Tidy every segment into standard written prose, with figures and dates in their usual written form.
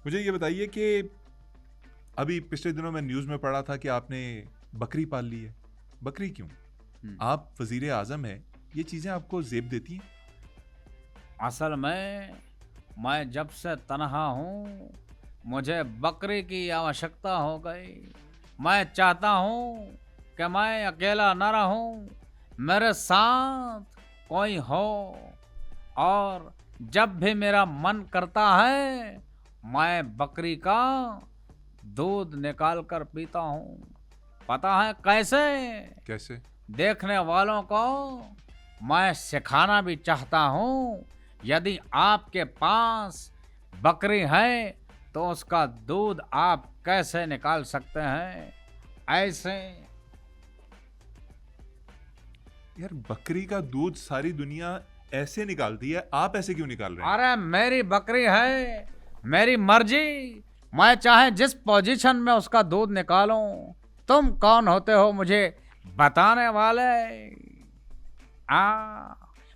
मुझे ये बताइए कि अभी पिछले दिनों मैं न्यूज़ में पढ़ा था कि आपने बकरी पाल ली है। बकरी क्यों? आप वजीर आजम हैं, ये चीज़ें आपको जेब देती हैं? असल में मैं जब से तन्हा हूँ, मुझे बकरी की आवश्यकता हो गई। मैं चाहता हूँ कि मैं अकेला न रहूँ, मेरे साथ कोई हो। और जब भी मेरा मन करता है, मैं बकरी का दूध निकाल कर पीता हूँ। पता है कैसे? कैसे? देखने वालों को मैं सिखाना भी चाहता हूँ। यदि आपके पास बकरी है तो उसका दूध आप कैसे निकाल सकते हैं, ऐसे। यार, बकरी का दूध सारी दुनिया ऐसे निकालती है, आप ऐसे क्यों निकाल रहे हैं? अरे मेरी बकरी है, मेरी मर्जी। मैं चाहे जिस पोजीशन में उसका दूध निकालूं। तुम कौन होते हो मुझे बताने वाले?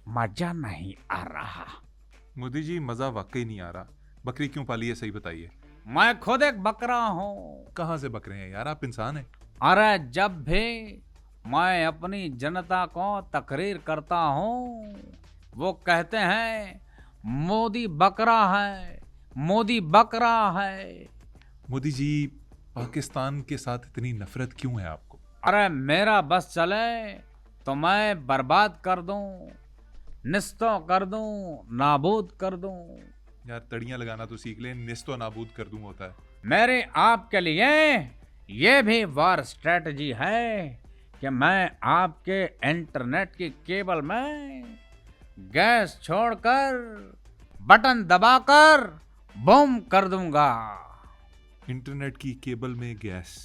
मजा नहीं आ रहा। मोदी जी, मजा वाकई नहीं आ रहा। बकरी क्यों पाली है, सही बताइए। मैं खुद एक बकरा हूँ। कहाँ से बकरे हैं यार, आप इंसान हैं। अरे जब भी मैं अपनी जनता को तकरीर करता हूँ, वो कहते हैं मोदी बकरा है, मोदी बकरा है। मोदी जी, पाकिस्तान के साथ इतनी नफरत क्यों है आपको? अरे मेरा बस चले तो मैं बर्बाद कर दूं, निस्तो कर दूं, नाबूद कर दूं। यार, तड़ियां लगाना तो सीख लें, निस्तो नाबूद कर दूं होता है। मेरे आपके लिए ये भी वार स्ट्रेटजी है कि मैं आपके इंटरनेट की केबल में गैस छोड़कर बटन दबाकर बूम कर दूंगा। इंटरनेट की केबल में गैस?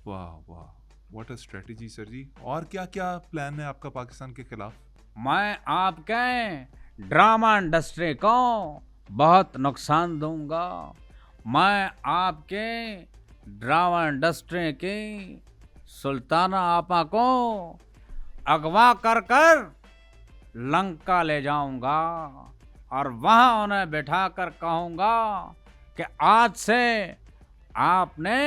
वाह वाह, व्हाट अ स्ट्रेटजी सर जी। और क्या क्या प्लान है आपका पाकिस्तान के खिलाफ? मैं आपके ड्रामा इंडस्ट्री को बहुत नुकसान दूंगा। मैं आपके ड्रामा इंडस्ट्री की सुल्ताना आपा को अगवा कर कर लंका ले जाऊंगा और वहां उन्हें बिठाकर कहूंगा कि आज से आपने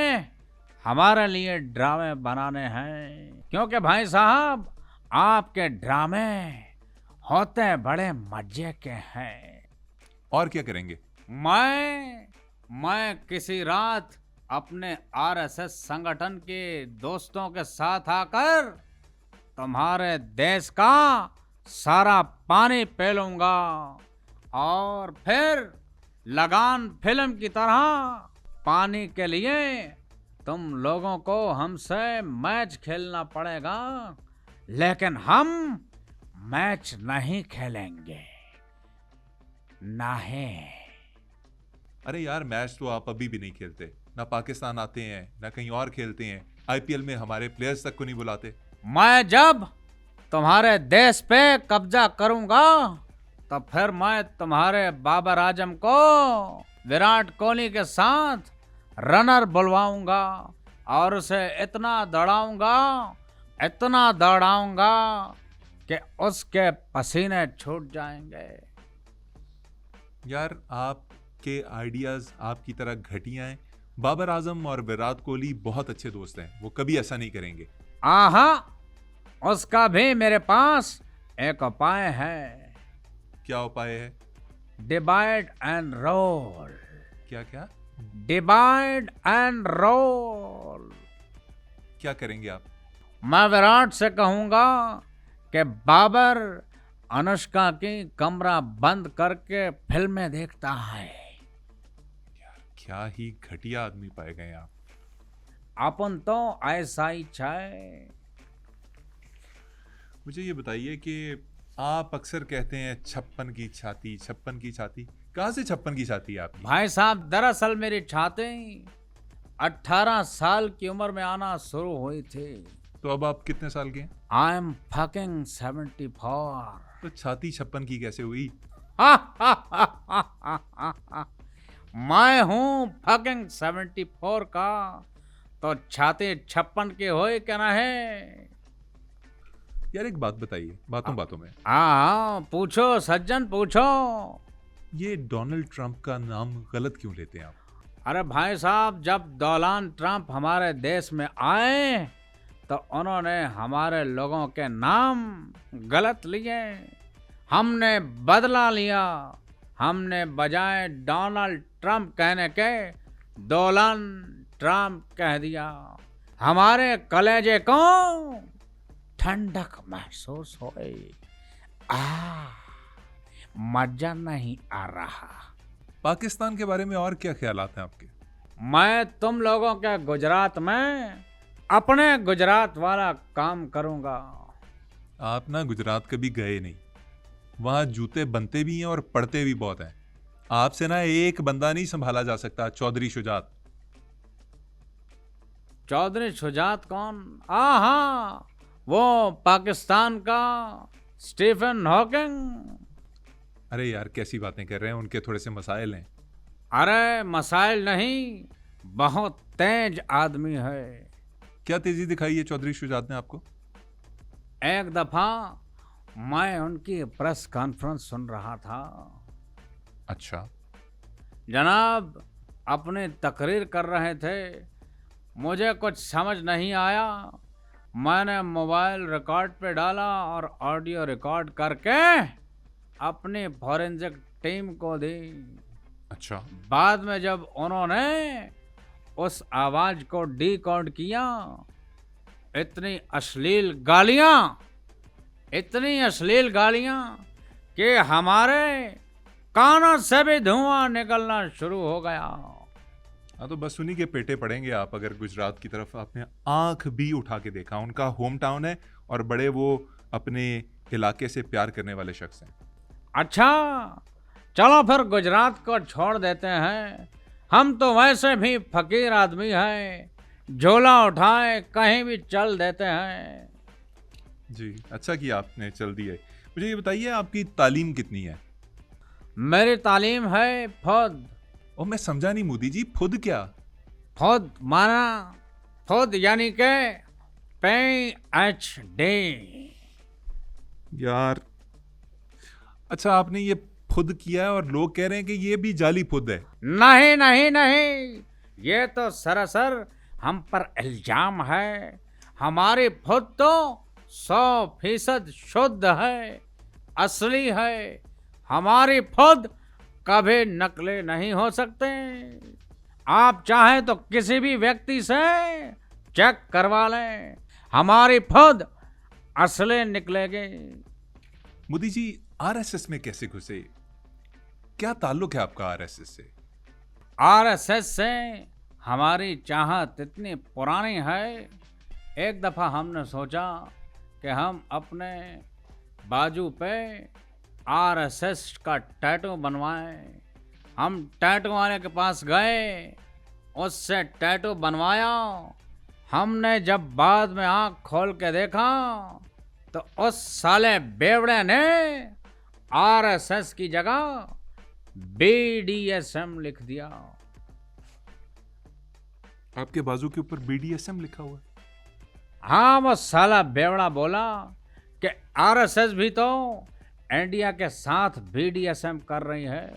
हमारे लिए ड्रामे बनाने हैं। क्योंकि भाई साहब, आपके ड्रामे होते बड़े मजे के हैं। और क्या करेंगे? मैं किसी रात अपने आरएसएस संगठन के दोस्तों के साथ आकर तुम्हारे देश का सारा पानी पी लूंगा और फिर लगान फिल्म की तरह पानी के लिए तुम लोगों को हमसे मैच खेलना पड़ेगा, लेकिन हम मैच नहीं खेलेंगे। नहीं। अरे यार, मैच तो आप अभी भी नहीं खेलते ना। पाकिस्तान आते हैं ना कहीं और खेलते हैं। आईपीएल में हमारे प्लेयर्स तक को नहीं बुलाते। मैं जब तुम्हारे देश पे कब्जा करूंगा तो फिर मैं तुम्हारे बाबर आजम को विराट कोहली के साथ रनर बुलवाऊंगा और उसे इतना दौड़ाऊंगा कि उसके पसीने छूट जाएंगे। यार, आपके आइडियाज आपकी तरह घटिया हैं। बाबर आजम और विराट कोहली बहुत अच्छे दोस्त हैं, वो कभी ऐसा नहीं करेंगे। आहा, उसका भी मेरे पास एक उपाय है। क्या उपाय है? Divide and roll. क्या क्या? Divide and roll. क्या करेंगे आप? मैं विराट से कहूंगा कि बाबर अनुष्का की कमरा बंद करके फिल्में देखता है। यार, क्या ही घटिया आदमी पाए गए आप। अपन तो ऐसा ही चाहे। मुझे ये बताइए कि आप अक्सर कहते हैं 56 की छाती, 56 की छाती। कहाँ से 56 की छाती है आपकी? भाई साहब, दरअसल मेरी छाती 18 साल की उम्र में आना शुरू हुई थी। तो अब आप कितने साल के हैं? I am fucking 74। तो छाती 56 की कैसे हुई? मैं हूँ फकिंग 74 का, तो छाती 56 की हो क्या ना है? यार, एक बात बताइए, बातों बातों में। हाँ, पूछो सज्जन पूछो। ये डोनाल्ड ट्रंप का नाम गलत क्यों लेते हैं आप? अरे भाई साहब, जब डोनाल्ड ट्रंप हमारे देश में आए तो उन्होंने हमारे लोगों के नाम गलत लिए। हमने बदला लिया। हमने बजाय डोनाल्ड ट्रंप कहने के डोनाल्ड ट्रंप कह दिया। हमारे कलेजे को ठंडक महसूस हुई। मजा नहीं आ रहा। पाकिस्तान के बारे में और क्या ख्यालात हैं आपके? मैं तुम लोगों के गुजरात में अपने गुजरात वाला काम करूंगा। आप ना गुजरात कभी गए नहीं। वहां जूते बनते भी हैं और पड़ते भी बहुत हैं। आपसे ना एक बंदा नहीं संभाला जा सकता। चौधरी शुजात। चौधरी शुजात कौन? हाँ, वो पाकिस्तान का स्टीफन हॉकिंग। अरे यार, कैसी बातें कर रहे हैं? उनके थोड़े से मसाइल हैं। अरे मसाइल नहीं, बहुत तेज आदमी है। क्या तेजी दिखाई है चौधरी शुजात ने आपको? एक दफा मैं उनकी प्रेस कॉन्फ्रेंस सुन रहा था। अच्छा। जनाब अपनी तकरीर कर रहे थे। मुझे कुछ समझ नहीं आया। मैंने मोबाइल रिकॉर्ड पे डाला और ऑडियो रिकॉर्ड करके अपनी फॉरेंसिक टीम को दी। अच्छा। बाद में जब उन्होंने उस आवाज को डिकोड किया, इतनी अश्लील गालियां कि हमारे कानों से भी धुआं निकलना शुरू हो गया। हाँ, तो बस उन्हीं के पेटे पड़ेंगे आप अगर गुजरात की तरफ आपने आंख भी उठा के देखा। उनका होम टाउन है और बड़े वो अपने इलाके से प्यार करने वाले शख्स हैं। अच्छा, चलो फिर गुजरात को छोड़ देते हैं। हम तो वैसे भी फकीर आदमी हैं, झोला उठाए कहीं भी चल देते हैं। जी, अच्छा किया आपने चल दिए। मुझे ये बताइए, आपकी तालीम कितनी है? मेरी तालीम है फौद। और मैं समझा नहीं मोदी जी, फुद क्या? फौद माना, फौद यानी के PhD। यार, अच्छा आपने ये फुद किया है और लोग कह रहे हैं कि ये भी जाली फुद है। नहीं नहीं नहीं, ये तो सरासर हम पर इल्जाम है। हमारी फुद तो 100% शुद्ध है, असली है। हमारी फुद कभी नकली नहीं हो सकते। आप चाहें तो किसी भी व्यक्ति से चेक करवा लें, हमारी फुद असली निकलेगी। मोदी जी, आरएसएस में कैसे घुसे? क्या ताल्लुक है आपका आरएसएस से? आरएसएस से हमारी चाहत इतनी पुरानी है। एक दफा हमने सोचा कि हम अपने बाजू पे आरएसएस का टैटू बनवाएं। हम टैटू वाले के पास गए, उससे टैटू बनवाया। हमने जब बाद में आंख खोल के देखा तो उस साले बेवड़े ने आरएसएस की जगह BDSM लिख दिया। आपके बाजू के ऊपर BDSM लिखा हुआ है? हाँ, वो साला बेवड़ा बोला कि आरएसएस भी तो इंडिया के साथ BDSM कर रही है।